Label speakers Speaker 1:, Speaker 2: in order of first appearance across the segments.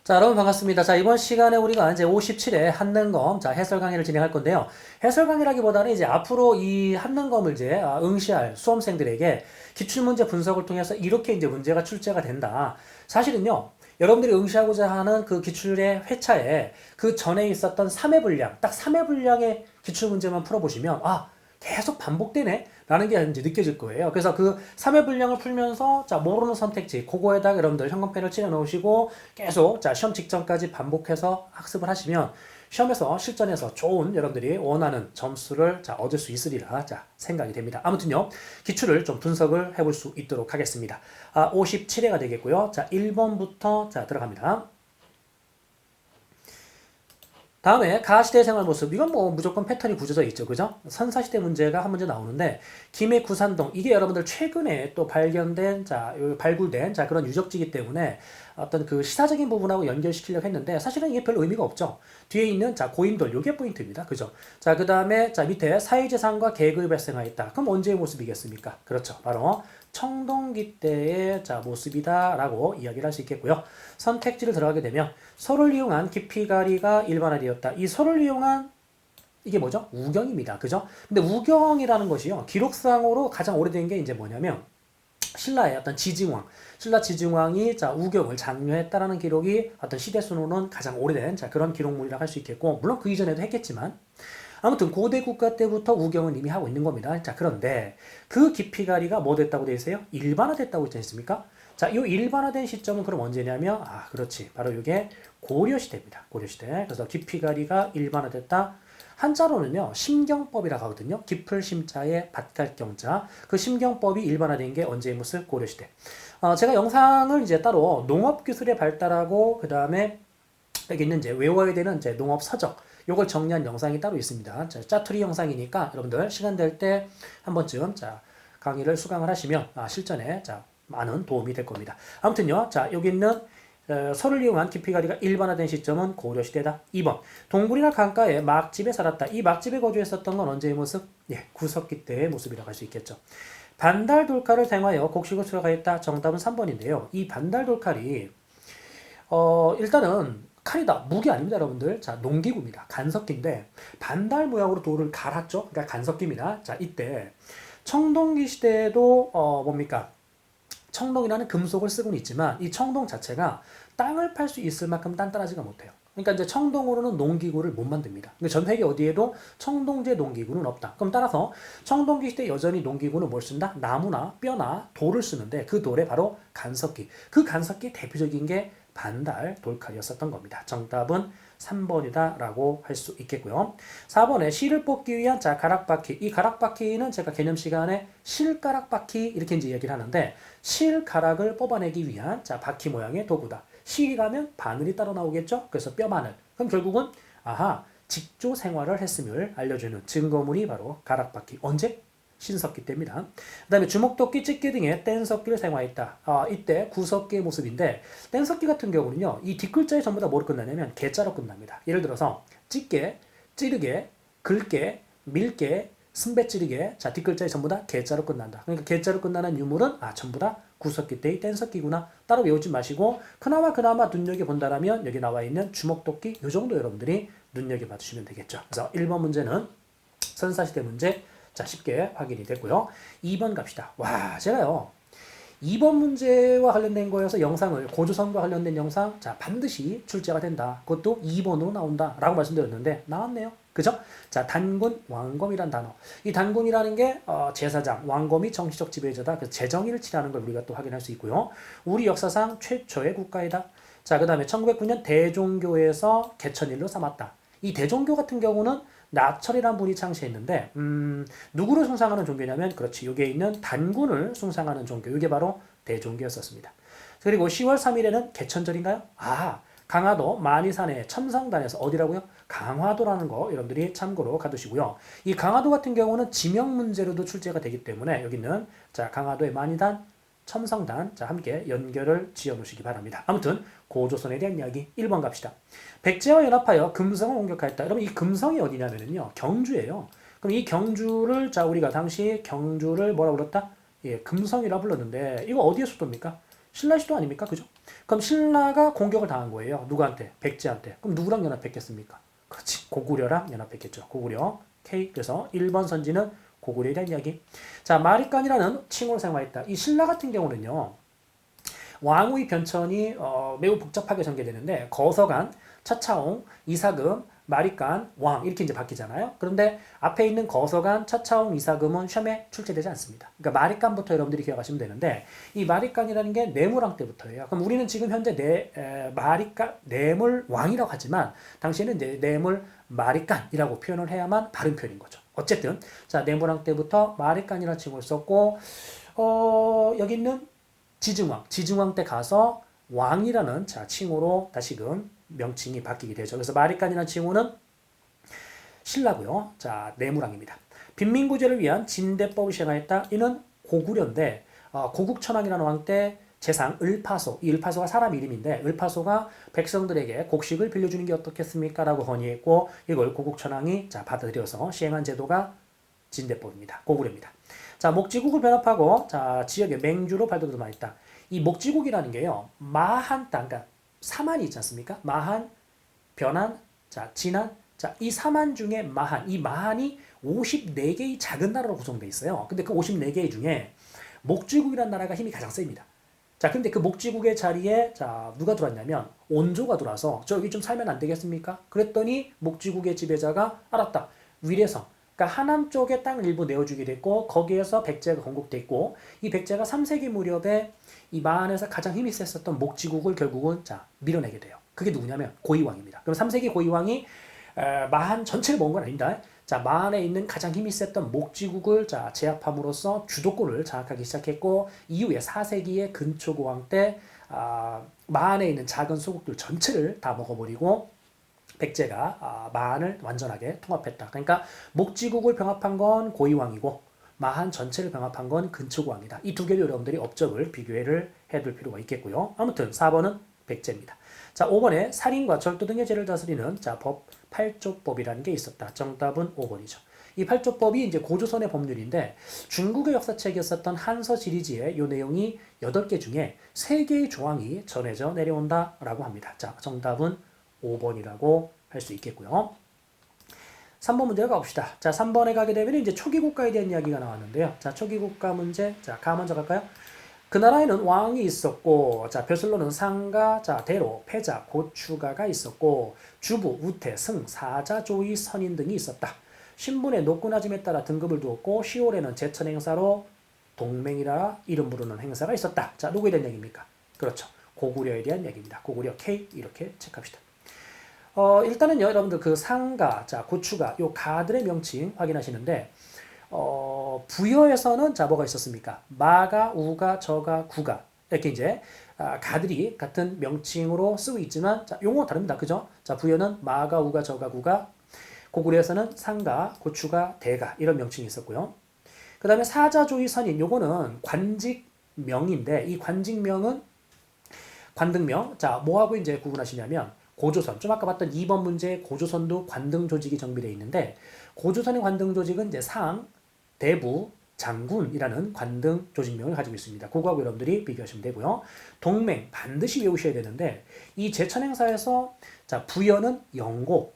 Speaker 1: 자, 여러분 반갑습니다. 자, 이번 시간에 우리가 이제 57회 한능검, 자, 해설 강의를 진행할 건데요. 해설 강의라기보다는 이제 앞으로 이 한능검을 이제 응시할 수험생들에게 기출문제 분석을 통해서 이렇게 이제 문제가 출제가 된다. 사실은요, 여러분들이 응시하고자 하는 그 기출의 회차에 그 전에 있었던 3회 분량, 딱 3회 분량의 기출문제만 풀어보시면, 계속 반복되네? 라는 게 이제 느껴질 거예요. 그래서 그 3회 분량을 풀면서, 자, 모르는 선택지, 그거에다가 여러분들 현금펜을 칠해 놓으시고, 계속, 자, 시험 직전까지 반복해서 학습을 하시면, 시험에서, 실전에서 좋은 여러분들이 원하는 점수를, 자, 얻을 수 있으리라, 자, 생각이 됩니다. 아무튼요, 기출을 좀 분석을 해볼 수 있도록 하겠습니다. 57회가 되겠고요. 자, 1번부터, 자, 들어갑니다. 다음에 가시대 생활 모습. 이건 뭐 무조건 패턴이 굳어져 있죠. 그죠? 선사시대 문제가 한 문제 나오는데, 김해 구산동. 이게 여러분들 최근에 또 발견된, 자, 발굴된, 자, 그런 유적지이기 때문에 어떤 그 시사적인 부분하고 연결시키려고 했는데, 사실은 이게 별 의미가 없죠. 뒤에 있는, 자, 고인돌. 요게 포인트입니다. 그죠? 자, 그 다음에, 자, 밑에 사회재산과 계급이 발생하였다. 그럼 언제의 모습이겠습니까? 그렇죠. 바로 청동기 때의, 자, 모습이다라고 이야기를 할 수 있겠고요. 선택지를 들어가게 되면 소를 이용한 깊이가리가 일반화되었다. 이 소를 이용한 이게 뭐죠? 우경입니다. 그죠? 근데 우경이라는 것이요. 기록상으로 가장 오래된 게 이제 뭐냐면 신라의 어떤 지증왕, 신라 지증왕이 자 우경을 장려했다라는 기록이 어떤 시대순으로는 가장 오래된 자 그런 기록물이라고 할 수 있겠고, 물론 그 이전에도 했겠지만 아무튼 고대 국가 때부터 우경은 이미 하고 있는 겁니다. 자, 그런데 그 깊이가리가 뭐 됐다고 되어 있어요? 일반화됐다고 있지 않습니까? 자, 이 일반화된 시점은 그럼 언제냐면, 그렇지. 바로 이게 고려시대입니다. 고려시대. 그래서 깊이가리가 일반화됐다. 한자로는요, 심경법이라고 하거든요. 깊을 심자에 밭갈경자. 그 심경법이 일반화된 게 언제의 모습? 고려시대. 제가 영상을 이제 따로 농업기술의 발달하고, 그 다음에 여기 있는 이제 외워야 되는 이제 농업 서적. 요걸 정리한 영상이 따로 있습니다. 자, 짜투리 영상이니까 여러분들 시간 될 때 한 번쯤 자, 강의를 수강을 하시면 실전에 자, 많은 도움이 될 겁니다. 아무튼요. 자, 여기 있는 소를 이용한 깊이가리가 일반화된 시점은 고려시대다. 2번. 동굴이나 강가에 막집에 살았다. 이 막집에 거주했었던 건 언제의 모습? 예, 구석기 때의 모습이라고 할 수 있겠죠. 반달돌칼을 사용하여 곡식을 수확하였다. 정답은 3번인데요. 이 반달돌칼이 일단은 칼이다. 무기 아닙니다, 여러분들. 자, 농기구입니다. 간석기인데 반달 모양으로 돌을 갈았죠. 그러니까 간석기입니다. 자, 이때 청동기 시대에도 뭡니까? 청동이라는 금속을 쓰고는 있지만 이 청동 자체가 땅을 팔 수 있을 만큼 단단하지가 못해요. 그러니까 이제 청동으로는 농기구를 못 만듭니다. 근데 전 세계 어디에도 청동제 농기구는 없다. 그럼 따라서 청동기 시대 여전히 농기구는 뭘 쓴다? 나무나 뼈나 돌을 쓰는데 그 돌에 바로 간석기. 그 간석기 대표적인 게 반달 돌칼이었었던 겁니다. 정답은 3번이다라고 할 수 있겠고요. 4번에 실을 뽑기 위한 자 가락바퀴. 이 가락바퀴는 제가 개념 시간에 실가락바퀴 이렇게 이제 얘기를 하는데 실가락을 뽑아내기 위한 자 바퀴 모양의 도구다. 실이라면 바늘이 따로 나오겠죠. 그래서 뼈바늘. 그럼 결국은 직조 생활을 했음을 알려주는 증거물이 바로 가락바퀴. 언제? 신석기 때입니다. 그 다음에 주먹도끼, 찢기 등의 뗀석기를 사용하였다. 이때 구석기의 모습인데 뗀석기 같은 경우는요. 이 뒷글자에 전부 다 뭐로 끝나냐면 개자로 끝납니다. 예를 들어서 찢게, 찌르게, 긁게, 밀게, 승배 찌르게. 자, 뒷글자에 전부 다 개자로 끝난다. 그러니까 개자로 끝나는 유물은 전부 다 구석기 때의 뗀석기구나. 따로 외우지 마시고 그나마 눈여겨본다라면 여기 나와 있는 주먹도끼 이 정도 여러분들이 눈여겨봐 주시면 되겠죠. 그래서 1번 문제는 선사시대 문제 자, 쉽게 확인이 됐고요. 2번 갑시다. 제가요. 2번 문제와 관련된 거여서 영상을 고조선과 관련된 영상 자, 반드시 출제가 된다. 그것도 2번으로 나온다. 라고 말씀드렸는데 나왔네요. 그죠? 자, 단군, 왕검이란 단어. 이 단군이라는 게 제사장, 왕검이 정치적 지배자다. 그 재정의를 치라는 걸 우리가 또 확인할 수 있고요. 우리 역사상 최초의 국가이다. 자, 그 다음에 1909년 대종교에서 개천일로 삼았다. 이 대종교 같은 경우는 나철이라는 분이 창시했는데 누구를 숭상하는 종교냐면 그렇지 여기에 있는 단군을 숭상하는 종교. 이게 바로 대종교였었습니다. 그리고 10월 3일에는 개천절인가요? 강화도 만이산의 첨성단에서 어디라고요? 강화도라는 거 여러분들이 참고로 가두시고요. 이 강화도 같은 경우는 지명 문제로도 출제가 되기 때문에 여기는 자 강화도의 만이단 첨성단 자 함께 연결을 지어 놓으시기 바랍니다. 아무튼 고조선에 대한 이야기 1번 갑시다. 백제와 연합하여 금성을 공격하였다. 여러분 이 금성이 어디냐면요 경주예요. 그럼 이 경주를 자 우리가 당시 경주를 뭐라 불렀다? 예, 금성이라 불렀는데 이거 어디의 수도입니까? 신라 수도 아닙니까? 그죠? 그럼 신라가 공격을 당한 거예요. 누구한테? 백제한테. 그럼 누구랑 연합했겠습니까? 그렇지. 고구려랑 연합했겠죠. 고구려. K. 그래서 1번 선지는 고구려에 대한 이야기. 자, 마리간이라는 칭호를 사용하였다. 이 신라 같은 경우는요. 왕후의 변천이 매우 복잡하게 전개되는데 거서간, 차차옹, 이사금, 마리간, 왕 이렇게 이제 바뀌잖아요. 그런데 앞에 있는 거서간, 차차옹, 이사금은 시험에 출제되지 않습니다. 그러니까 마리간부터 여러분들이 기억하시면 되는데 이 마리간이라는 게 내물왕 때부터예요. 그럼 우리는 지금 현재 마리간 내물 왕이라고 하지만 당시에는 이제 내물 마리간이라고 표현을 해야만 바른 표현인 거죠. 어쨌든 자 내물왕 때부터 마리간이라는 칭호를 썼고 여기 있는 지증왕 때 가서 왕이라는 자 칭호로 다시금 명칭이 바뀌게 되죠. 그래서 마리간이라는 칭호는 신라고요. 자 내무랑입니다. 빈민구제를 위한 진대법을 시행하였다. 이는 고구려인데 고국천왕이라는 왕 때 재상 을파소, 이 을파소가 사람 이름인데 을파소가 백성들에게 곡식을 빌려주는 게 어떻겠습니까? 라고 건의했고 이걸 고국천왕이 자 받아들여서 시행한 제도가 진대법입니다. 고구려입니다. 자, 목지국을 변합하고 자, 지역의 맹주로 발돋움을 하였다. 이 목지국이라는 게요. 마한 땅, 그러니까 사만이 있지 않습니까? 마한, 변한, 자, 진한, 자, 이 사만 중에 마한, 이 마한이 54개의 작은 나라로 구성되어 있어요. 근데 그 54개 중에 목지국이라는 나라가 힘이 가장 셉니다. 자, 근데 그 목지국의 자리에 자, 누가 들어왔냐면 온조가 들어와서 저 여기 좀 살면 안 되겠습니까? 그랬더니 목지국의 지배자가 알았다. 위례성, 그러니까 하남 쪽에 땅을 일부 내어주게 됐고 거기에서 백제가 건국됐고 이 백제가 3세기 무렵에 이 마한에서 가장 힘이 셌었던 목지국을 결국은 자 밀어내게 돼요. 그게 누구냐면 고이왕입니다. 그럼 3세기 고이왕이 마한 전체를 먹은 건 아닙니다. 자 마한에 있는 가장 힘이 셌던 목지국을 자 제압함으로써 주도권을 장악하기 시작했고 이후에 4세기의 근초고왕 때 마한에 있는 작은 소국들 전체를 다 먹어버리고 백제가 마한을 완전하게 통합했다. 그러니까 목지국을 병합한 건 고이왕이고 마한 전체를 병합한 건 근초고왕이다. 이 두 개를 여러분들이 업적을 비교를 해둘 필요가 있겠고요. 아무튼 4번은 백제입니다. 자, 5번에 살인과 절도 등의 죄를 다스리는 자, 법 8조법이라는 게 있었다. 정답은 5번이죠. 이 8조법이 이제 고조선의 법률인데 중국의 역사책이었었던 한서 시리즈의 이 내용이 8개 중에 3개의 조항이 전해져 내려온다라고 합니다. 자, 정답은 5번이라고 할 수 있겠고요. 3번 문제 가봅시다. 자, 3번에 가게 되면 이제 초기 국가에 대한 이야기가 나왔는데요. 자, 초기 국가 문제. 자, 가 먼저 갈까요? 그 나라에는 왕이 있었고, 자, 벼슬로는 상가, 자, 대로, 패자, 고추가가 있었고, 주부, 우태, 승, 사자, 조의, 선인 등이 있었다. 신분의 높고낮음에 따라 등급을 두었고, 10월에는 제천 행사로 동맹이라 이름 부르는 행사가 있었다. 자, 누구에 대한 얘기입니까? 그렇죠. 고구려에 대한 얘기입니다. 고구려 K 이렇게 체크합시다. 일단은요, 여러분들 그 상가, 자, 고추가, 요 가들의 명칭 확인하시는데, 부여에서는 자, 뭐가 있었습니까? 마가, 우가, 저가, 구가. 이렇게 이제, 가들이 같은 명칭으로 쓰고 있지만, 자, 용어 다릅니다. 그죠? 자, 부여는 마가, 우가, 저가, 구가. 고구려에서는 상가, 고추가, 대가. 이런 명칭이 있었고요. 그 다음에 사자조의 선인, 요거는 관직명인데, 이 관직명은 관등명. 자, 뭐하고 이제 구분하시냐면, 고조선, 좀 아까 봤던 2번 문제 고조선도 관등 조직이 정비되어 있는데 고조선의 관등 조직은 이제 상, 대부, 장군이라는 관등 조직명을 가지고 있습니다. 그거하고 여러분들이 비교하시면 되고요. 동맹 반드시 외우셔야 되는데 이 제천 행사에서 자 부여는 영고,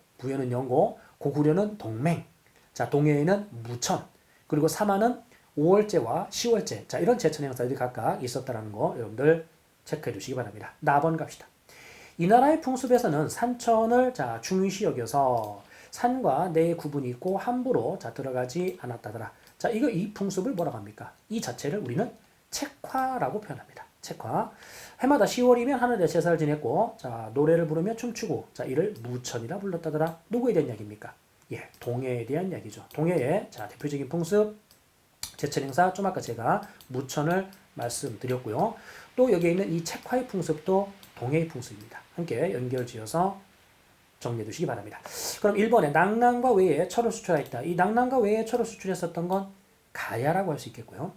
Speaker 1: 고구려는 동맹, 자 동해에는 무천, 그리고 삼하는 5월제와 10월제. 자 이런 제천 행사들이 각각 있었다라는 거 여러분들 체크해 주시기 바랍니다. 나번 갑시다. 이 나라의 풍습에서는 산천을 자 중요시 여겨서 산과 내의 구분이 있고 함부로 자 들어가지 않았다더라. 자 이거 이 풍습을 뭐라고 합니까? 이 자체를 우리는 책화라고 표현합니다. 책화. 해마다 10월이면 하늘에 제사를 지냈고 자 노래를 부르며 춤추고 자 이를 무천이라 불렀다더라. 누구에 대한 이야기입니까? 예, 동해에 대한 이야기죠. 동해의 자 대표적인 풍습 제천 행사 좀 아까 제가 무천을 말씀드렸고요. 또 여기에 있는 이 책화의 풍습도 동해의 풍습입니다. 함께 연결지어서 정리해 두시기 바랍니다. 그럼 1번에 낙랑과 외에 철을 수출하였다. 이 낙랑과 외에 철을 수출했었던 건 가야라고 할 수 있겠고요.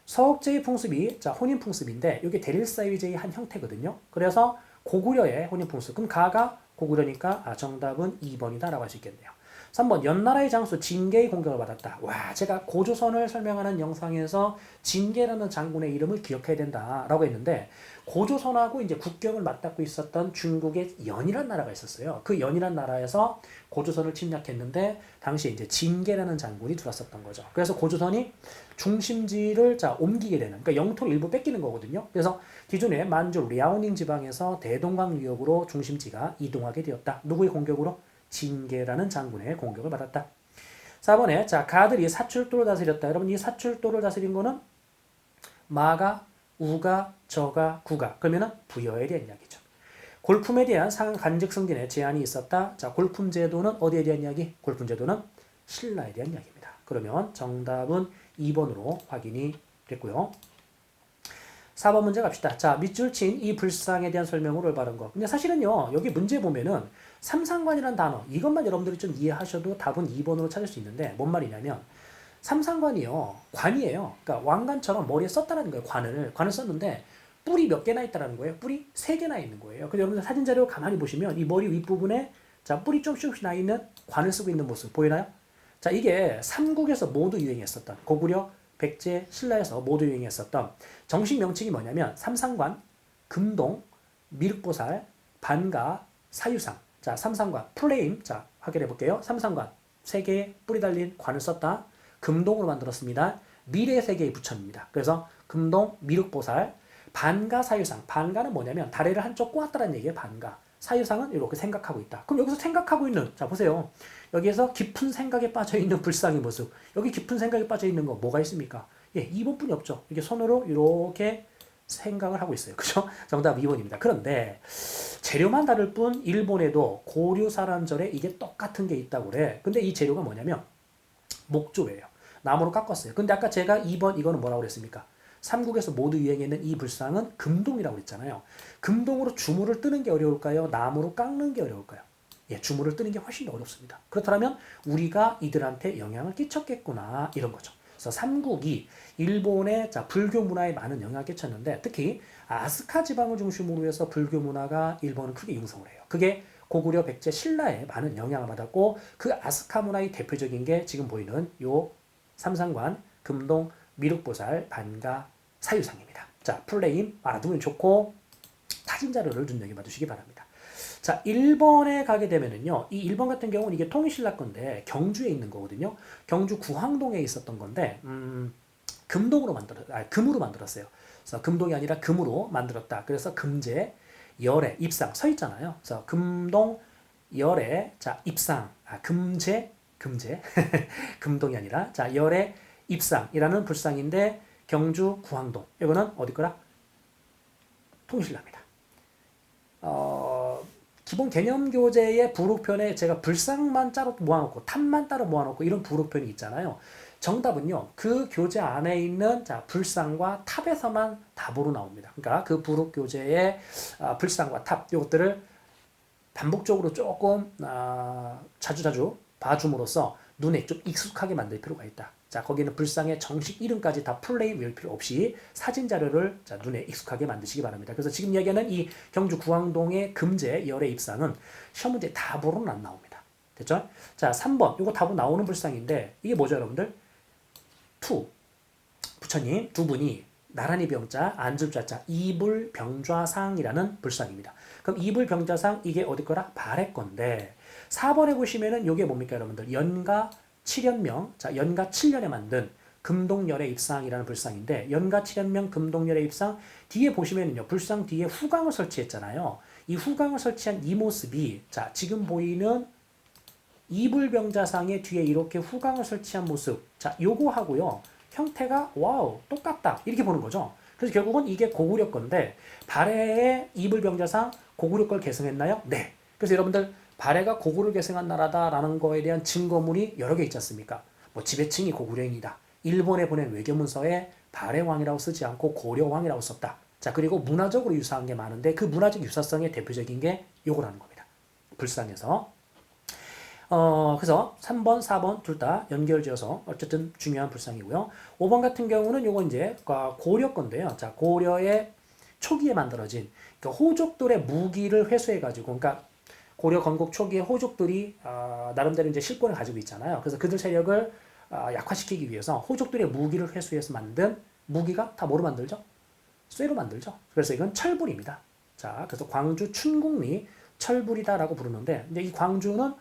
Speaker 1: 서옥제의 풍습이 자 혼인 풍습인데 이게 대릴사유제의 한 형태거든요. 그래서 고구려의 혼인 풍습. 그럼 가가 고구려니까 정답은 2번이다라고 할 수 있겠네요. 3번 연나라의 장수 진계의 공격을 받았다. 와, 제가 고조선을 설명하는 영상에서 진계라는 장군의 이름을 기억해야 된다라고 했는데 고조선하고 이제 국경을 맞닿고 있었던 중국의 연이란 나라가 있었어요. 그 연이란 나라에서 고조선을 침략했는데 당시에 이제 진계라는 장군이 들어왔었던 거죠. 그래서 고조선이 중심지를 옮기게 되는, 그러니까 영토를 일부 뺏기는 거거든요. 그래서 기존에 만주 랴오닝 지방에서 대동강 유역으로 중심지가 이동하게 되었다. 누구의 공격으로? 진계라는 장군의 공격을 받았다. 4번에 가들이 사출도를 다스렸다. 여러분 이 사출도를 다스린 거는 마가, 우가, 저가, 구가. 그러면은 부여에 대한 이야기죠. 골품에 대한 간직 승진에 제한이 있었다. 골품 제도는 어디에 대한 이야기? 골품 제도는 신라에 대한 이야기입니다. 그러면 정답은 2번으로 확인이 됐고요. 4번 문제 갑시다. 밑줄 친 이 불상에 대한 설명으로 올바른 거. 근데 사실은요, 여기 문제 보면은 삼상관이라는 단어, 이것만 여러분들이 좀 이해하셔도 답은 2번으로 찾을 수 있는데, 뭔 말이냐면, 삼상관이요, 관이에요. 그러니까 왕관처럼 머리에 썼다는 거예요, 관을. 관을 썼는데, 뿔이 몇 개나 있다는 거예요? 뿔이 3개나 있는 거예요. 그래서 여러분들 사진 자료 가만히 보시면, 이 머리 윗부분에 뿔이 조금씩 나 있는 관을 쓰고 있는 모습, 보이나요? 이게 삼국에서 모두 유행했었던, 고구려, 백제, 신라에서 모두 유행했었던 정식 명칭이 뭐냐면 삼상관, 금동, 미륵보살, 반가, 사유상. 삼상관, 플레임. 확인해 볼게요. 삼상관, 3개의 뿔이 달린 관을 썼다. 금동으로 만들었습니다. 미래 3개의 부처입니다. 그래서 금동, 미륵보살, 반가, 사유상. 반가는 뭐냐면 다리를 한쪽 꼬았다는 얘기예요. 반가. 사유상은 이렇게 생각하고 있다. 그럼 여기서 생각하고 있는, 보세요. 여기에서 깊은 생각에 빠져있는 불상의 모습. 여기 깊은 생각에 빠져있는 거 뭐가 있습니까? 예, 2번뿐이 없죠. 이게 손으로 이렇게 생각을 하고 있어요. 그죠? 정답 2번입니다. 그런데 재료만 다를 뿐 일본에도 고려 사람절에 이게 똑같은 게 있다고 그래. 근데 이 재료가 뭐냐면 목조예요. 나무로 깎았어요. 근데 아까 제가 2번 이거는 뭐라고 그랬습니까? 삼국에서 모두 유행했는 이 불상은 금동이라고 그랬잖아요. 금동으로 주물을 뜨는 게 어려울까요? 나무로 깎는 게 어려울까요? 예, 주물을 뜨는 게 훨씬 더 어렵습니다. 그렇다면 우리가 이들한테 영향을 끼쳤겠구나 이런 거죠. 그래서 삼국이 일본의 불교 문화에 많은 영향을 끼쳤는데 특히 아스카 지방을 중심으로 해서 불교 문화가 일본은 크게 융성을 해요. 그게 고구려, 백제, 신라에 많은 영향을 받았고 그 아스카 문화의 대표적인 게 지금 보이는 요 삼상관, 금동, 미륵보살, 반가, 사유상입니다. 플레임 알아두면 좋고 사진 자료를 눈여겨봐 주시기 바랍니다. 1번에 가게 되면은요, 이 1번 같은 경우는 이게 통일신라 건데 경주에 있는 거거든요. 경주 구항동에 있었던 건데 금으로 만들었어요. 그래서 금동이 아니라 금으로 만들었다. 그래서 금제, 열애, 입상 서 있잖아요. 그래서 금동, 열애, 입상, 금제, 금동이 아니라 열애, 입상이라는 불상인데 경주 구항동. 이거는 어디 거라? 통일신라입니다. 기본 개념교재의 부록편에 제가 불상만 따로 모아놓고 탑만 따로 모아놓고 이런 부록편이 있잖아요. 정답은요. 그 교재 안에 있는 불상과 탑에서만 답으로 나옵니다. 그러니까 그 부록교재의 불상과 탑 이것들을 반복적으로 조금 자주자주 봐줌으로써 눈에 좀 익숙하게 만들 필요가 있다. 거기는 불상의 정식 이름까지 다 플레임 외울 필요 없이 사진 자료를 눈에 익숙하게 만드시기 바랍니다. 그래서 지금 이야기하는 이 경주 구항동의 금제 열애 입상은 시험 문제 답으로는 안 나옵니다. 됐죠? 3번 이거 답으로 나오는 불상인데 이게 뭐죠, 여러분들? 부처님 두 분이 나란히 병자, 안줍자자, 이불병좌상이라는 불상입니다. 그럼 이불병좌상 이게 어디 거라? 발해 건데 4번에 보시면은 이게 뭡니까, 여러분들? 연가 7년명, 연가 7년에 만든 금동열의 입상이라는 불상인데 연가 7년명 금동열의 입상 뒤에 보시면은요, 불상 뒤에 후광을 설치했잖아요. 이 후광을 설치한 이 모습이 지금 보이는 이불병자상의 뒤에 이렇게 후광을 설치한 모습, 요거 하고요 형태가 와우 똑같다 이렇게 보는 거죠. 그래서 결국은 이게 고구려 건데 발해의 이불병자상 고구려 걸 계승했나요? 네. 그래서 여러분들 발해가 고구려를 계승한 나라다라는 거에 대한 증거물이 여러 개 있지 않습니까? 지배층이 고구려인이다. 일본에 보낸 외교문서에 발해왕이라고 쓰지 않고 고려왕이라고 썼다. 그리고 문화적으로 유사한 게 많은데 그 문화적 유사성의 대표적인 게 요거라는 겁니다. 불상에서. 그래서 3번, 4번 둘 다 연결지어서 어쨌든 중요한 불상이고요. 5번 같은 경우는 요거 이제 고려 건데요. 고려의 초기에 만들어진 그러니까 호족들의 무기를 회수해가지고, 그러니까 고려 건국 초기에 호족들이 나름대로 이제 실권을 가지고 있잖아요. 그래서 그들 세력을 약화시키기 위해서 호족들의 무기를 회수해서 만든 무기가 다 뭐로 만들죠? 쇠로 만들죠. 그래서 이건 철불입니다. 자, 그래서 광주 춘국리 철불이다라고 부르는데, 이제 이 광주는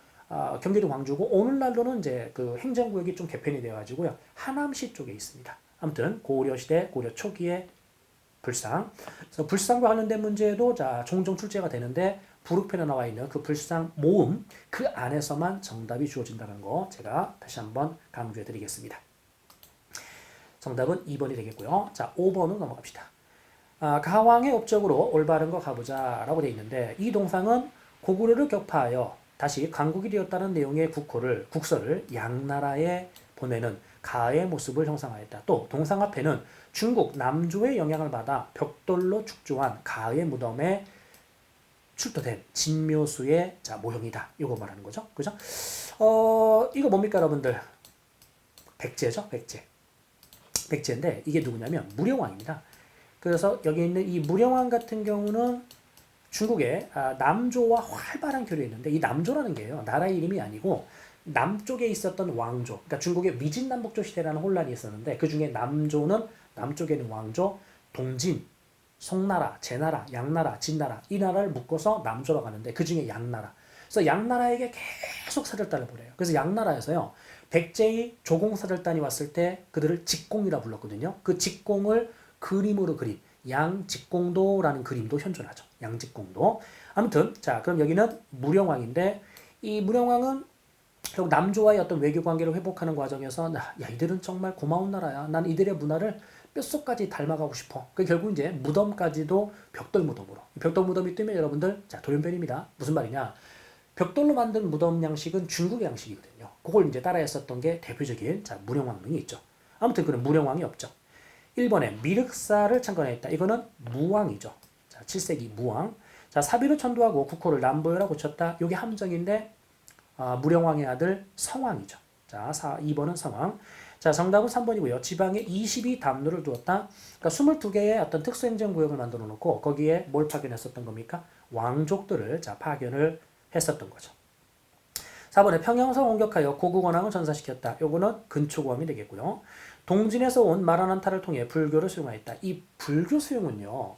Speaker 1: 경기도 광주고 오늘날로는 이제 그 행정구역이 좀 개편이 되어가지고요 하남시 쪽에 있습니다. 아무튼 고려 시대, 고려 초기에 불상. 그래서 불상과 관련된 문제도 자 종종 출제가 되는데 부록편에 나와 있는 그 불상 모음 그 안에서만 정답이 주어진다는 거 제가 다시 한번 강조해 드리겠습니다. 정답은 2번이 되겠고요. 자, 5번으로 넘어갑시다. 가왕의 업적으로 올바른 거 가보자 라고 되어 있는데 이 동상은 고구려를 격파하여 다시 강국이 되었다는 내용의 국서를 양나라에 보내는 가의 모습을 형상하였다. 또 동상 앞에는 중국 남조의 영향을 받아 벽돌로 축조한 가의 무덤에 출토된 진묘수의 모형이다. 이거 말하는 거죠. 그죠? 이거 뭡니까 여러분들? 백제죠. 백제인데 이게 누구냐면 무령왕입니다. 그래서 여기 있는 이 무령왕 같은 경우는 중국의 남조와 활발한 교류가 있는데 이 남조라는 게요. 나라의 이름이 아니고 남쪽에 있었던 왕조, 그러니까 중국의 위진남북조 시대라는 혼란이 있었는데 그 중에 남조는 남쪽에 있는 왕조, 동진, 송나라, 제나라, 양나라, 진나라 이 나라를 묶어서 남조라고 하는데 그 중에 양나라. 그래서 양나라에게 계속 사절단을 보내요. 그래서 양나라에서요. 백제의 조공사절단이 왔을 때 그들을 직공이라 불렀거든요. 그 직공을 그림으로 그린 양직공도라는 그림도 현존하죠. 양직공도. 아무튼 자 그럼 여기는 무령왕인데 이 무령왕은 결국 남조와의 어떤 외교 관계를 회복하는 과정에서 야 이들은 정말 고마운 나라야. 난 이들의 문화를 뼛속까지 닮아가고 싶어. 그 결국 이제 무덤까지도 벽돌 무덤으로. 벽돌 무덤이 뜨면 여러분들 자 돌연변입니다. 무슨 말이냐? 벽돌로 만든 무덤 양식은 중국의 양식이거든요. 그걸 이제 따라했었던 게 대표적인 자 무령왕릉이 있죠. 아무튼 그런 무령왕이 없죠. 1번에 미륵사를 창건했다. 이거는 무왕이죠. 자 7세기 무왕. 자 사비를 천도하고 국호를 남보여라 고쳤다. 이게 함정인데 무령왕의 아들 성왕이죠. 자 2번은 성왕. 자 정답은 3번이고요. 지방에 22담루를 두었다. 그러니까 22개의 어떤 특수행정구역을 만들어 놓고 거기에 뭘 파견했었던 겁니까? 왕족들을 자 파견을 했었던 거죠. 4번에 평양성 공격하여 고국원왕을 전사시켰다. 요거는 근초고함이 되겠고요. 동진에서 온 마라난타를 통해 불교를 수용하였다. 이 불교 수용은요.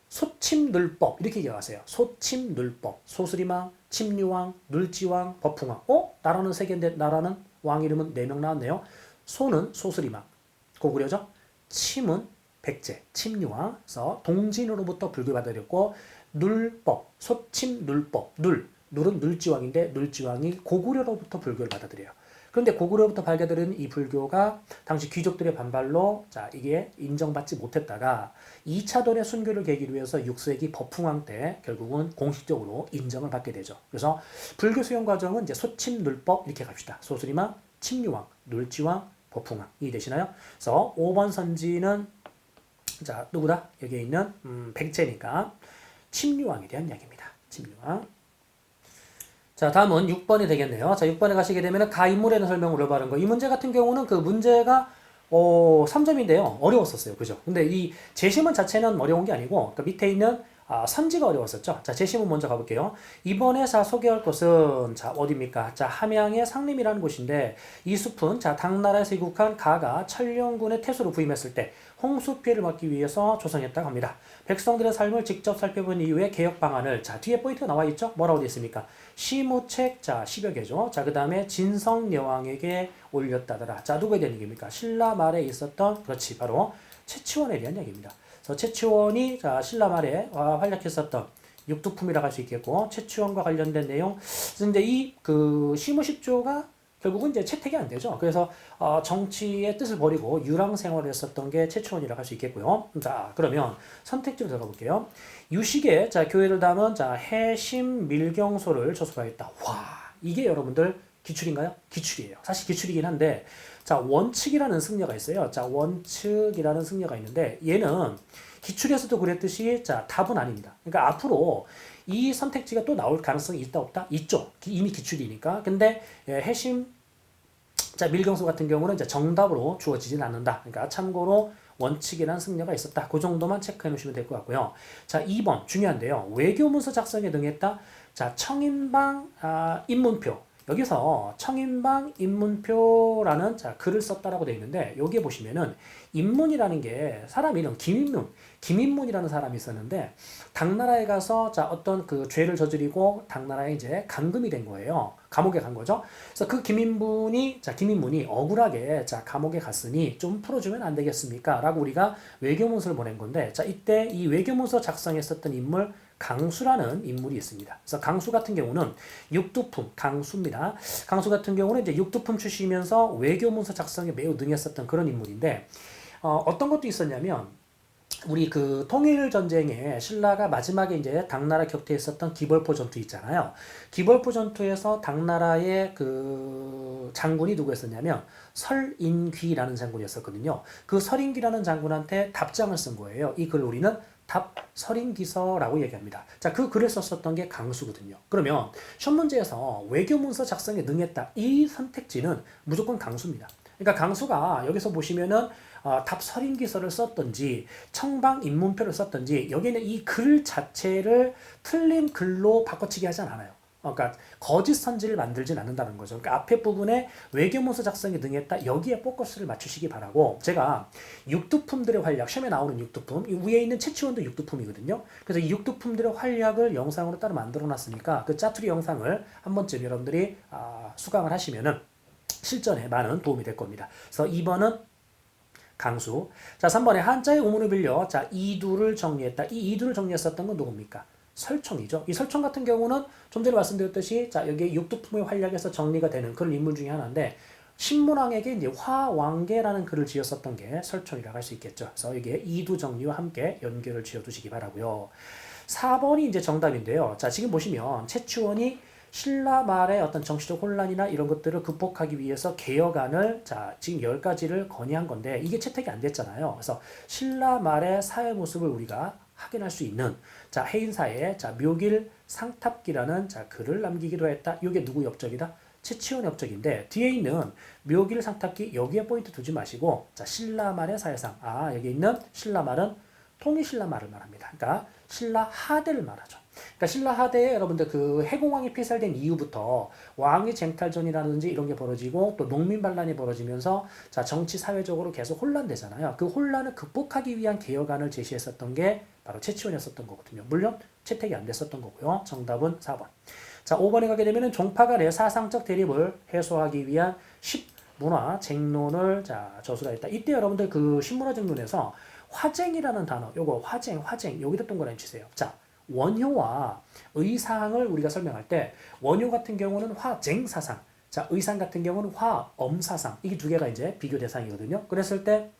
Speaker 1: 소침눌법 이렇게 기억하세요. 소침눌법, 소수리망, 침류왕, 눌지왕, 법풍왕. 나라는 3개인데 나라는 왕 이름은 4명 나왔네요. 소는 소수리망, 고구려죠. 침은 백제, 침류왕. 그래서 동진으로부터 불교를 받아들였고 눌법, 소침눌법, 눌은 눌지왕인데 눌지왕이 고구려로부터 불교를 받아들여요. 그런데 고구려부터 발견된 이 불교가 당시 귀족들의 반발로 자 이게 인정받지 못했다가 2차돈의 순교를 계기로 해서 6세기 법풍왕 때 결국은 공식적으로 인정을 받게 되죠. 그래서 불교 수용 과정은 이제 소침눌법 이렇게 갑시다. 소수리망, 침류왕, 눌지왕, 법풍왕 이해되시나요? 그래서 5번 선지는 자 누구다? 여기에 있는 백제니까 침류왕에 대한 이야기입니다. 침류왕. 자, 다음은 6번이 되겠네요. 자, 6번에 가시게 되면 가인물에 대한 설명을 올바른 거. 이 문제 같은 경우는 그 문제가 3점인데요. 어려웠었어요. 그죠? 근데 이 제시문 자체는 어려운 게 아니고 그 밑에 있는 선지가 어려웠었죠. 자, 제시문 먼저 가볼게요. 이번에 소개할 곳은 자, 어디입니까? 자, 함양의 상림이라는 곳인데 이 숲은 자, 당나라에서 이국한 가가 천령군의 태수로 부임했을 때 홍수 피해를 막기 위해서 조성했다고 합니다. 백성들의 삶을 직접 살펴본 이후에 개혁 방안을 자, 뒤에 포인트가 나와 있죠? 뭐라고 되어 있습니까? 시무책 자, 10여 개죠. 자, 그다음에 진성여왕에게 올렸다더라. 자, 누구에 대한 얘기입니까? 신라 말에 있었던 그렇지 바로 최치원에 대한 얘기입니다. 그래서 최치원이 자, 신라 말에 활약했었던 육두품이라고 할 수 있겠고 최치원과 관련된 내용. 근데 이 그 시무십조가 결국은 이제 채택이 안 되죠. 그래서 정치의 뜻을 버리고 유랑 생활을 했었던 게 최치원이라고 할 수 있겠고요. 자, 그러면 선택지로 들어가 볼게요. 유식의 자, 교회를 담은 자, 해심 밀경소를 조속하였다. 와, 이게 여러분들 기출인가요? 기출이에요. 사실 기출이긴 한데 자, 원칙이라는 승려가 있어요. 자, 원칙이라는 승려가 있는데 얘는 기출에서도 그랬듯이 자, 답은 아닙니다. 그러니까 앞으로 이 선택지가 또 나올 가능성이 있다 없다? 있죠. 이미 기출이니까. 근데 해심 자, 밀경소 같은 경우는 이제 정답으로 주어지진 않는다. 그러니까 참고로 원칙이라는 승려가 있었다. 그 정도만 체크해 놓으시면 될 것 같고요. 자, 2번 중요한데요. 외교문서 작성에 등했다. 자, 청인방 입문표. 여기서 청인방 입문표라는 자, 글을 썼다라고 되어 있는데 여기에 보시면은 입문이라는 게 사람 이름 김인문이라는 사람이 있었는데 당나라에 가서 자, 어떤 그 죄를 저지르고 당나라에 이제 감금이 된 거예요. 감옥에 간 거죠. 그래서 그 김인문이 억울하게 자, 감옥에 갔으니 좀 풀어주면 안 되겠습니까? 라고 우리가 외교문서를 보낸 건데 자, 이때 이 외교문서 작성했었던 인물 강수라는 인물이 있습니다. 그래서 강수 같은 경우는 육두품, 강수입니다. 강수 같은 경우는 이제 육두품 출신이면서 외교문서 작성에 매우 능했었던 그런 인물인데, 어떤 것도 있었냐면, 우리 그 통일 전쟁에 신라가 마지막에 이제 당나라 격퇴에 있었던 기벌포 전투 있잖아요. 기벌포 전투에서 당나라의 그 장군이 누구였었냐면 설인귀라는 장군이었었거든요. 그 설인귀라는 장군한테 답장을 쓴 거예요. 이 글을 우리는 답설인기서라고 얘기합니다. 자, 그 글을 썼었던 게 강수거든요. 그러면 시험 문제에서 외교문서 작성에 능했다. 이 선택지는 무조건 강수입니다. 그러니까 강수가 여기서 보시면은 답설인기서를 썼던지 청방 입문표를 썼던지 여기는 이 글 자체를 틀린 글로 바꿔치기 하지 않아요. 그러니까 거짓 선지를 만들진 않는다는 거죠. 그러니까 앞에 부분에 외교문서 작성에 능했다. 여기에 포커스를 맞추시기 바라고 제가 육두품들의 활약, 시험에 나오는 육두품, 이 위에 있는 채치원도 육두품이거든요. 그래서 이 육두품들의 활약을 영상으로 따로 만들어 놨으니까 그 짜투리 영상을 한 번쯤 여러분들이 수강을 하시면은 실전에 많은 도움이 될 겁니다. 그래서 2번은 강수. 자, 3번에 한자의 우문을 빌려 자, 이두를 정리했다. 이 이두를 정리했었던 건 누굽니까? 설총이죠. 이 설총 같은 경우는 좀 전에 말씀드렸듯이 자, 여기 육두품의 활약에서 정리가 되는 그런 인물 중에 하나인데 신문왕에게 이제 화왕계라는 글을 지었었던 게 설총이라고 할 수 있겠죠. 그래서 이게 이두 정리와 함께 연결을 지어 두시기 바라고요. 4번이 이제 정답인데요. 자, 지금 보시면 최치원이 신라 말의 어떤 정치적 혼란이나 이런 것들을 극복하기 위해서 개혁안을 자, 지금 10가지를 건의한 건데 이게 채택이 안 됐잖아요. 그래서 신라 말의 사회 모습을 우리가 확인할 수 있는 자, 해인사에 자, 묘길 상탑기라는 자, 글을 남기기도 했다. 이게 누구 업적이다? 최치원 업적인데 뒤에 있는 묘길 상탑기 여기에 포인트 두지 마시고 자, 신라 말의 사회상. 여기 있는 신라 말은 통일신라 말을 말합니다. 그러니까 신라 하대를 말하죠. 그러니까 신라 하대에 여러분들 그 해공왕이 폐살된 이후부터 왕위 쟁탈전이라든지 이런 게 벌어지고 또 농민 반란이 벌어지면서 자, 정치 사회적으로 계속 혼란되잖아요. 그 혼란을 극복하기 위한 개혁안을 제시했었던 게 바로 최치원이었었던 거거든요. 물론 채택이 안 됐었던 거고요. 정답은 4번. 자, 5번에 가게 되면은 종파 간의 사상적 대립을 해소하기 위한 10문화 쟁론을 자, 저술하 했다. 이때 여러분들 그 신문화 쟁론에서 화쟁이라는 단어, 요거 화쟁 여기다 동그라미 치세요. 자, 원효와 의상을 우리가 설명할 때 원효 같은 경우는 화쟁사상, 자, 의상 같은 경우는 화엄사상, 이게 두 개가 이제 비교 대상이거든요. 그랬을 때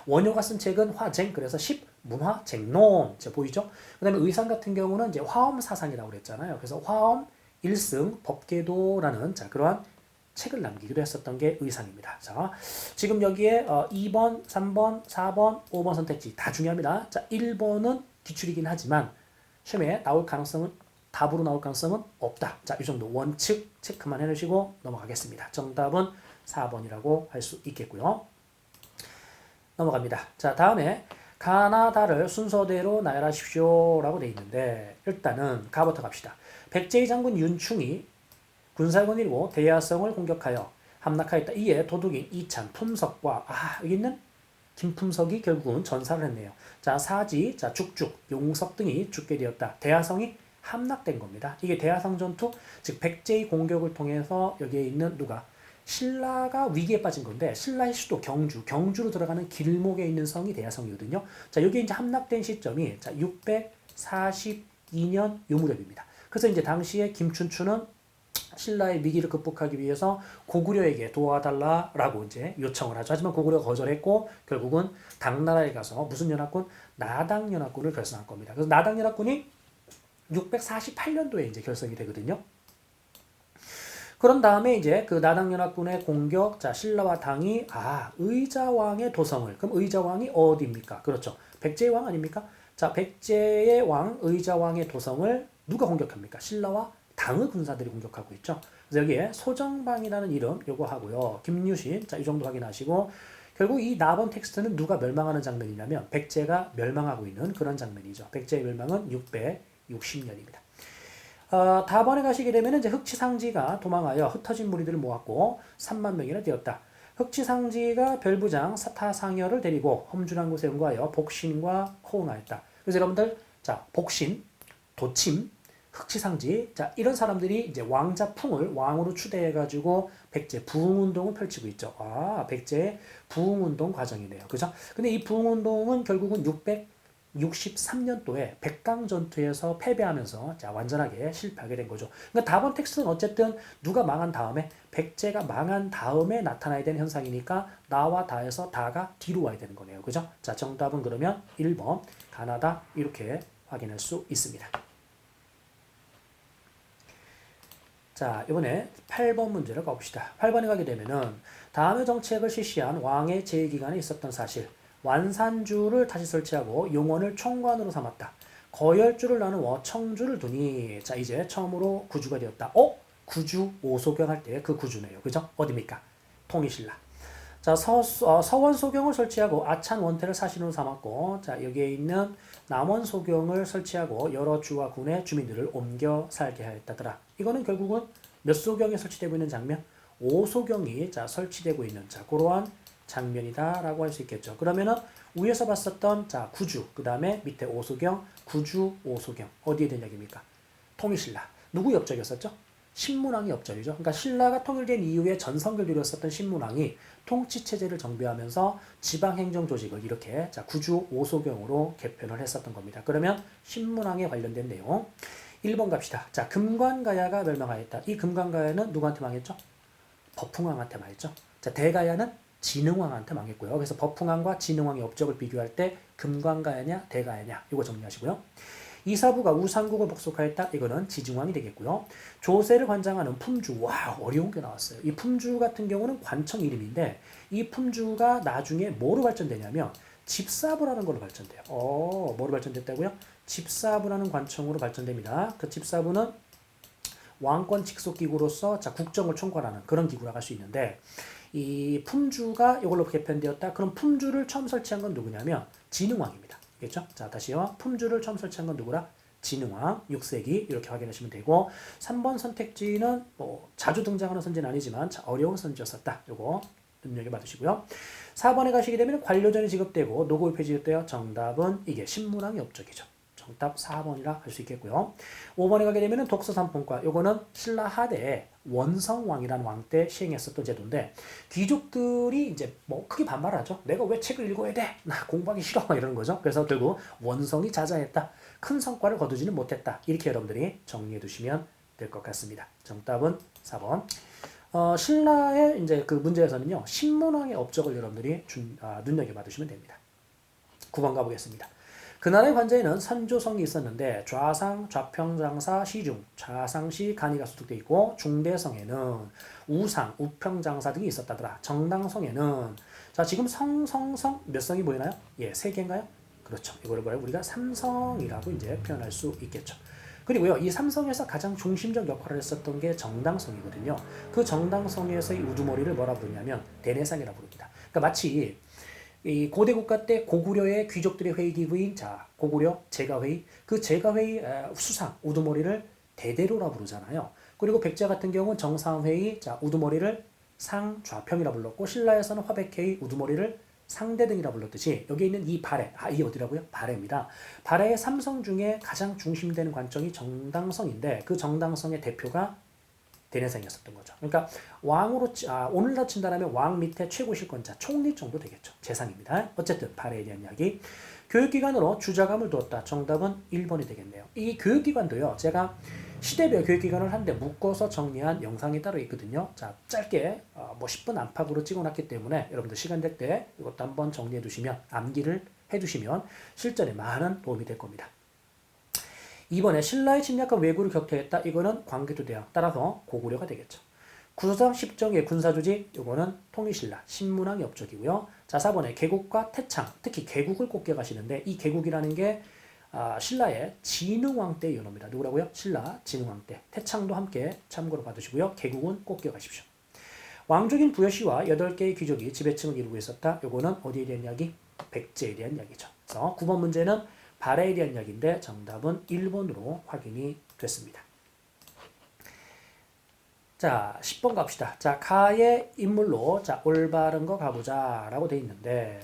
Speaker 1: 원효가 쓴 책은 화쟁, 그래서 10문화쟁론, 보이죠? 그 다음에 의상 같은 경우는 이제 화엄사상이라고 그랬잖아요. 그래서 화엄 1승 법계도라는 자, 그러한 책을 남기기도 했었던 게 의상입니다. 자, 지금 여기에 2번, 3번, 4번, 5번 선택지 다 중요합니다. 자, 1번은 기출이긴 하지만 시험에 나올 가능성은 답으로 나올 가능성은 없다. 자, 이 정도 원칙 체크만 해주시고 넘어가겠습니다. 정답은 4번이라고 할 수 있겠고요. 넘어갑니다. 자, 다음에 가나다를 순서대로 나열하십시오 라고 돼 있는데 일단은 가부터 갑시다. 백제의 장군 윤충이 군사권이고 대야성을 공격하여 함락하였다. 이에 도둑인 이찬, 품석과 여기 있는 김품석이 결국은 전사를 했네요. 자, 사지, 자, 죽죽, 용석 등이 죽게 되었다. 대야성이 함락된 겁니다. 이게 대야성 전투, 즉 백제의 공격을 통해서 여기에 있는 누가 신라가 위기에 빠진 건데 신라의 수도 경주로 들어가는 길목에 있는 성이 대야성이거든요. 자, 여기 이제 함락된 시점이 자, 642년 요 무렵입니다. 그래서 이제 당시에 김춘추는 신라의 위기를 극복하기 위해서 고구려에게 도와달라라고 이제 요청을 하죠. 하지만 고구려가 거절했고 결국은 당나라에 가서 무슨 연합군? 나당연합군을 결성한 겁니다. 그래서 나당연합군이 648년도에 이제 결성이 되거든요. 그런 다음에 이제 그 나당연합군의 공격, 자, 신라와 당이 의자왕의 도성을, 그럼 의자왕이 어디입니까? 그렇죠. 백제의 왕 아닙니까? 자, 백제의 왕 의자왕의 도성을 누가 공격합니까? 신라와 당의 군사들이 공격하고 있죠. 그래서 여기에 소정방이라는 이름 요거 하고요. 김유신, 자, 이 정도 확인하시고 결국 이 나번 텍스트는 누가 멸망하는 장면이냐면 백제가 멸망하고 있는 그런 장면이죠. 백제의 멸망은 660년입니다. 다번에 가시게 되면 이제 흑치상지가 도망하여 흩어진 무리들을 모았고 3만 명이나 되었다. 흑치상지가 별부장 사타상여를 데리고 험준한 곳에 응거하여 복신과 호응하였다. 그래서 여러분들, 자, 복신, 도침, 흑치상지, 자, 이런 사람들이 이제 왕자풍을 왕으로 추대해가지고 백제 부흥운동을 펼치고 있죠. 아, 백제의 부흥운동 과정이네요. 그죠? 근데 이 부흥운동은 결국은 663년도에 백강전투에서 패배하면서 자, 완전하게 실패하게 된 거죠. 그러니까 다번 텍스트는 어쨌든 누가 망한 다음에 백제가 망한 다음에 나타나야 되는 현상이니까 나와 다에서 다가 뒤로 와야 되는 거네요. 그죠? 자, 정답은 그러면 1번 가나다 이렇게 확인할 수 있습니다. 자, 이번에 8번 문제를 가봅시다. 8번에 가게 되면은 다음의 정책을 실시한 왕의 재기간에 있었던 사실. 완산주를 다시 설치하고 용원을 총관으로 삼았다. 거열주를 나누어 청주를 두니. 자, 이제 처음으로 구주가 되었다. 구주 오소경 할 때 그 구주네요. 그죠? 어디입니까? 통일신라. 자, 서원소경을 설치하고 아찬 원태를 사신으로 삼았고, 자, 여기에 있는 남원소경을 설치하고 여러 주와 군의 주민들을 옮겨 살게 하였다더라. 이거는 결국은 몇 소경이 설치되고 있는 장면? 5소경이 자, 설치되고 있는 자, 그러한 장면이다라고 할 수 있겠죠. 그러면은 위에서 봤었던 자, 구주, 그 다음에 밑에 오소경, 구주, 오소경. 어디에 된 이야기입니까? 통일신라. 누구 엽적이었었죠? 신문왕이 엽적이죠. 그러니까 신라가 통일된 이후에 전성기를 누렸었던 신문왕이 통치체제를 정비하면서 지방행정조직을 이렇게 자, 구주 오소경으로 개편을 했었던 겁니다. 그러면 신문왕에 관련된 내용 1번 갑시다. 자, 금관가야가 멸망하였다. 이 금관가야는 누구한테 망했죠? 버풍왕한테 망했죠. 자, 대가야는 진흥왕한테 망했고요. 그래서 버풍왕과 진흥왕의 업적을 비교할 때 금관가야냐 대가야냐 이거 정리하시고요. 이사부가 우상국을 복속하였다. 이거는 지증왕이 되겠고요. 조세를 관장하는 품주. 와, 어려운 게 나왔어요. 이 품주 같은 경우는 관청 이름인데 이 품주가 나중에 뭐로 발전되냐면 집사부라는 걸로 발전돼요. 뭐로 발전됐다고요? 집사부라는 관청으로 발전됩니다. 그 집사부는 왕권 직속기구로서 자, 국정을 총괄하는 그런 기구라고 할 수 있는데 이 품주가 이걸로 개편되었다. 그럼 품주를 처음 설치한 건 누구냐면 진흥왕입니다. 알겠죠? 자, 다시요. 품주를 처음 설치한 건 누구라? 진흥왕, 6세기 이렇게 확인하시면 되고 3번 선택지는 뭐 자주 등장하는 선지는 아니지만 어려운 선지였었다. 요거 눈여겨봐두시고요. 4번에 가시게 되면 관료전이 지급되고 노고의 폐지됐대요. 정답은 이게 신문왕의 업적이죠. 정답 4번이라 할 수 있겠고요. 5번에 가게 되면 독서삼품과 요거는 신라 하대에 원성왕이라는 왕 때 시행했었던 제도인데 귀족들이 이제 뭐 크게 반발하죠. 내가 왜 책을 읽어야 돼? 나 공부하기 싫어. 이러는 거죠. 그래서 결국 원성이 자자했다. 큰 성과를 거두지는 못했다. 이렇게 여러분들이 정리해 두시면 될 것 같습니다. 정답은 4번. 신라의 이제 그 문제에서는요. 신문왕의 업적을 여러분들이 눈여겨봐 두시면 됩니다. 9번 가보겠습니다. 그 나라의 관제에는 산조성이 있었는데 좌상, 좌평장사, 시중, 좌상시 간이가 소속되어 있고 중대성에는 우상, 우평장사 등이 있었다더라. 정당성에는 자 지금 성성성 몇 성이 보이나요? 예, 3개인가요? 그렇죠. 이거를 뭐라고 우리가 삼성이라고 이제 표현할 수 있겠죠. 그리고요, 이 삼성에서 가장 중심적 역할을 했었던 게 정당성이거든요. 그 정당성에서의 우두머리를 뭐라 부르냐면 대내상이라고 부릅니다. 그러니까 마치 이 고대 국가 때 고구려의 귀족들의 회의 기구인 자 고구려 제가회의 그 제가회의 수상 우두머리를 대대로라 부르잖아요. 그리고 백제 같은 경우는 정상회의 자 우두머리를 상좌평이라 불렀고 신라에서는 화백회의 우두머리를 상대등이라 불렀듯이 여기 있는 이 발해 이 어디라고요? 발해입니다. 발해의 삼성 중에 가장 중심되는 관점이 정당성인데 그 정당성의 대표가 대내상이었었던 거죠. 그러니까 왕으로 오늘날 친다라면 왕 밑에 최고 실권자 총리 정도 되겠죠. 재상입니다. 어쨌든 발해에 대한 이야기. 교육기관으로 주자감을 두었다. 정답은 1번이 되겠네요. 이 교육기관도요. 제가 시대별 교육기관을 한데 묶어서 정리한 영상이 따로 있거든요. 자, 짧게 뭐 10분 안팎으로 찍어놨기 때문에 여러분들 시간 될 때 이것도 한번 정리해 두시면 암기를 해두시면 실전에 많은 도움이 될 겁니다. 이번에 신라의 침략과 왜구를 격퇴했다. 이거는 광개토대왕 따라서 고구려가 되겠죠. 구조상 10정의 군사조직 이거는 통일신라 신문왕의 업적이고요. 자 4번에 개국과 태창 특히 개국을 꼭 기억하시는데 이 개국이라는 게 신라의 진흥왕 때 연호입니다. 누구라고요? 신라 진흥왕 때. 태창도 함께 참고로 봐두시고요. 개국은 꼭 기억하십시오. 왕족인 부여씨와 8개의 귀족이 지배층을 이루고 있었다. 이거는 어디에 대한 이야기? 백제에 대한 이야기죠. 그래서 9번 문제는 발해에 대한 이야기인데 정답은 1번으로 확인이 됐습니다. 자, 10번 갑시다. 자, 가의 인물로 자, 올바른 거 가보자 라고 돼 있는데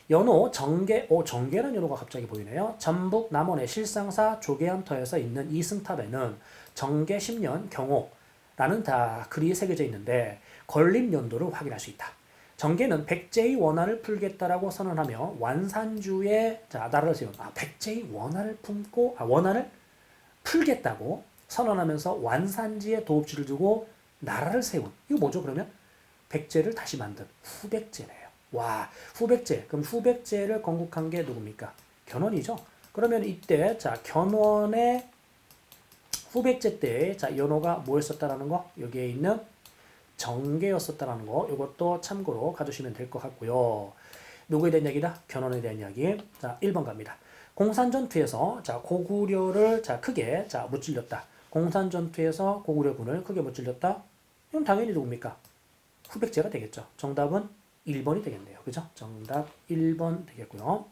Speaker 1: 연호 정계, 정계라는 연호가 갑자기 보이네요. 전북 남원의 실상사 조계암터에서 있는 이승탑에는 정계 10년 경호라는 다 글이 새겨져 있는데 건립 연도를 확인할 수 있다. 정계는 백제의 원한을 풀겠다라고 선언하며 완산주의 자, 나라를 세운 백제의 원한을 품고 원한을 풀겠다고 선언하면서 완산지에 도읍지를 두고 나라를 세운 이거 뭐죠 그러면? 백제를 다시 만든 후백제네요. 와, 후백제. 그럼 후백제를 건국한 게 누굽니까? 견훤이죠. 그러면 이때 자 견훤의 후백제 때 자 연호가 뭐였었다라는 거 여기에 있는 정계였었다라는 거 이것도 참고로 가주시면 될 것 같고요. 누구에 대한 이야기다? 견훤에 대한 이야기. 자 1번 갑니다. 공산전투에서 자 고구려를 자 크게 자 무찔렸다. 공산전투에서 고구려군을 크게 무찔렸다. 이건 당연히 누굽니까? 후백제가 되겠죠. 정답은 1번이 되겠네요. 그죠? 정답 1번 되겠고요.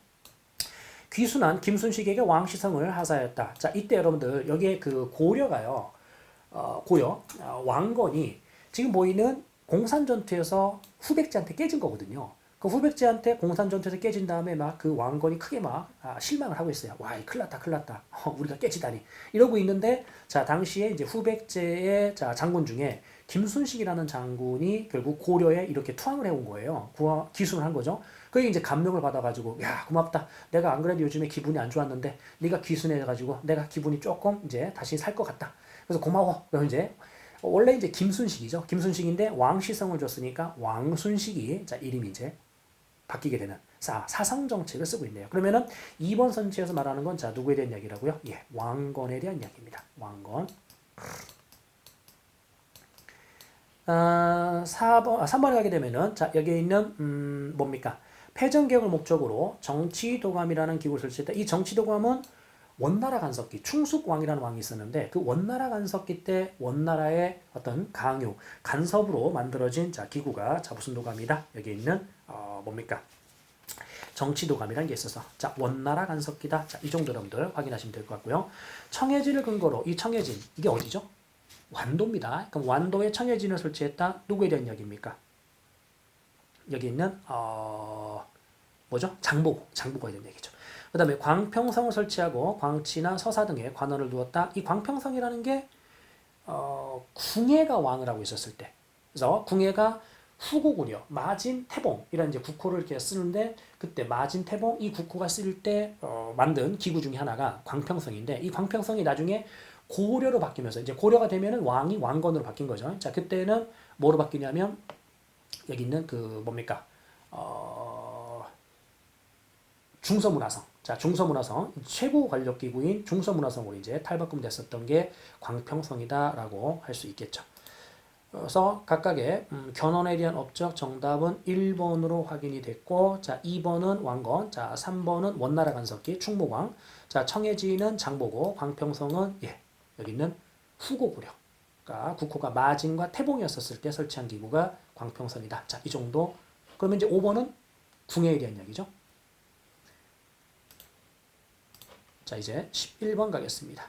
Speaker 1: 귀순한 김순식에게 왕시성을 하사하였다. 자, 이때 여러분들 여기에 그 고려가요. 고려 왕건이 지금 보이는 공산전투에서 후백제한테 깨진 거거든요. 그 후백제한테 공산전투에서 깨진 다음에 막 그 왕건이 크게 막 실망을 하고 있어요. 와, 큰일 났다, 큰일 났다. 우리가 깨지다니. 이러고 있는데, 자, 당시에 이제 후백제의 자, 장군 중에 김순식이라는 장군이 결국 고려에 이렇게 투항을 해온 거예요. 기순을 한 거죠. 그게 이제 감명을 받아가지고, 야, 고맙다. 내가 안 그래도 요즘에 기분이 안 좋았는데, 네가 귀순해가지고 내가 기분이 조금 이제 다시 살 것 같다. 그래서 고마워. 그럼 이제 원래 이제 김순식이죠. 김순식인데 왕시성을 줬으니까 왕순식이 자 이름이 이제 바뀌게 되는 사상 정책을 쓰고 있네요. 그러면은 2번 선지에서 말하는 건 자 누구에 대한 이야기라고요? 예, 왕건에 대한 이야기입니다. 왕건. 3번에 가게 되면은 자 여기에 있는 뭡니까? 패전개혁을 목적으로 정치도감이라는 기구를 설치했다. 이 정치도감은 원나라 간섭기, 충숙왕이라는 왕이 있었는데 그 원나라 간섭기 때 원나라의 어떤 강요, 간섭으로 만들어진 자 기구가 자 무슨 도감이다? 여기 있는 뭡니까? 정치도감이라는 게 있어서 자 원나라 간섭기다. 자 이 정도 여러분들 확인하시면 될 것 같고요. 청해진을 근거로 이 청해진 이게 어디죠? 완도입니다. 그럼 완도에 청해진을 설치했다. 누구에 대한 이야기입니까? 여기 있는 뭐죠? 장보고에 대한 얘기죠. 그 다음에 광평성을 설치하고 광치나 서사 등에 관원을 두었다. 이 광평성이라는 게 궁예가 왕을 하고 있었을 때, 그래서 궁예가 후고구려, 마진, 태봉이라는 이제 국호를 이렇게 쓰는데 그때 마진, 태봉 이 국호가 쓸 때 만든 기구 중에 하나가 광평성인데 이 광평성이 나중에 고려로 바뀌면서 이제 고려가 되면은 왕이 왕건으로 바뀐 거죠. 자 그때는 뭐로 바뀌냐면 여기 있는 그 뭡니까? 중서문화성. 자, 중서문화성 최고 권력 기구인 중서문화성으로 이제 탈바꿈됐었던 게 광평성이다라고 할 수 있겠죠. 그래서 각각의 견훤에 대한 업적 정답은 1번으로 확인이 됐고, 자 2번은 왕건, 자 3번은 원나라 간섭기 충무광, 자 청해진은 장보고, 광평성은 예 여기 있는 후고구려. 그러니까 국호가 마진과 태봉이었었을 때 설치한 기구가 광평성이다. 자 이 정도. 그러면 이제 5번은 궁예에 대한 이야기죠. 자 이제 11번 가겠습니다.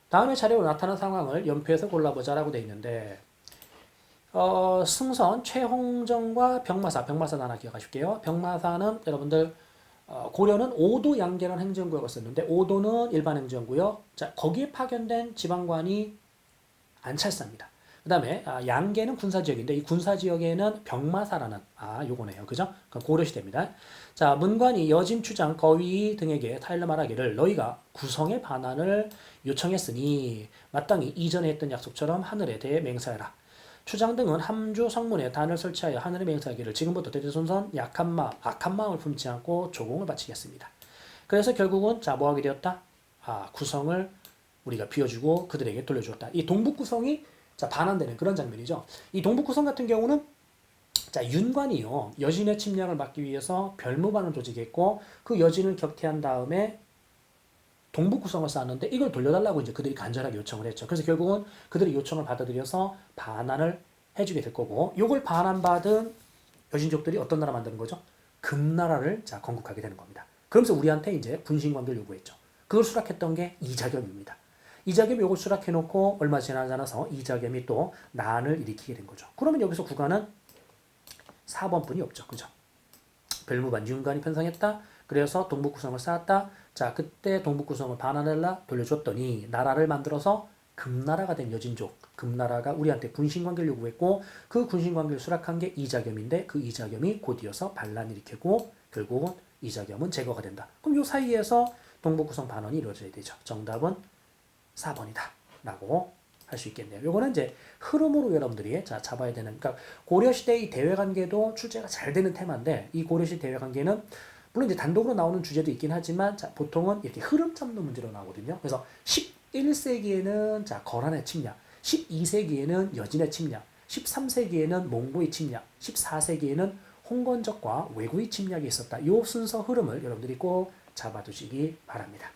Speaker 1: 다음의 차례로 나타난 상황을 연표에서 골라보자라고 되어 있는데 승선 최홍정과 병마사 하나 기억하실게요. 병마사는 여러분들 고려는 오도 양계라는 행정구역을 썼는데 오도는 일반 행정구역. 자 거기에 파견된 지방관이 안찰사입니다. 그 다음에 양계는 군사지역인데 이 군사지역에는 병마사라는 요거네요. 그죠? 고려시대입니다. 자 문관이 여진 추장 거위 등에게 타일러 말하기를 너희가 구성의 반환을 요청했으니 마땅히 이전에 했던 약속처럼 하늘에 대해 맹세하라. 추장 등은 함주 성문에 단을 설치하여 하늘에 맹세하기를 지금부터 대대손손 악한 마음을 품지 않고 조공을 바치겠습니다. 그래서 결국은 자 뭐하게 되었다? 구성을 우리가 비워주고 그들에게 돌려주었다. 이 동북구성이 자 반환되는 그런 장면이죠. 이 동북구성 같은 경우는 자 윤관이요 여진의 침략을 막기 위해서 별무반을 조직했고 그 여진을 격퇴한 다음에 동북구성을 쌓았는데 이걸 돌려달라고 이제 그들이 간절하게 요청을 했죠. 그래서 결국은 그들의 요청을 받아들여서 반환을 해주게 될 거고, 요걸 반환받은 여진족들이 어떤 나라 만드는 거죠? 금나라를 자 건국하게 되는 겁니다. 그러면서 우리한테 이제 군신관계를 요구했죠. 그걸 수락했던 게 이자겸입니다. 이자겸이 요걸 수락해놓고 얼마 지나지 않아서 이자겸이 또 난을 일으키게 된 거죠. 그러면 여기서 국가는 4번뿐이 없죠. 그죠? 별무반 윤관이 편성했다. 그래서 동북구성을 쌓았다. 자, 그때 동북구성을 바나넬라 돌려줬더니 나라를 만들어서 금나라가 된 여진족. 금나라가 우리한테 군신관계를 요구했고 그 군신관계를 수락한 게 이자겸인데 그 이자겸이 곧이어서 반란을 일으키고 결국은 이자겸은 제거가 된다. 그럼 이 사이에서 동북구성 반환이 이루어져야 되죠. 정답은 4번이다. 라고 할 수 있겠네요. 요거는 이제 흐름으로 여러분들이 자, 잡아야 되는, 그러니까 고려시대의 대외관계도 출제가 잘 되는 테마인데 이 고려시대 대외관계는 물론 이제 단독으로 나오는 주제도 있긴 하지만 자, 보통은 이렇게 흐름 잡는 문제로 나오거든요. 그래서 11세기에는 자, 거란의 침략, 12세기에는 여진의 침략, 13세기에는 몽고의 침략, 14세기에는 홍건적과 왜구의 침략이 있었다. 이 순서 흐름을 여러분들이 꼭 잡아두시기 바랍니다.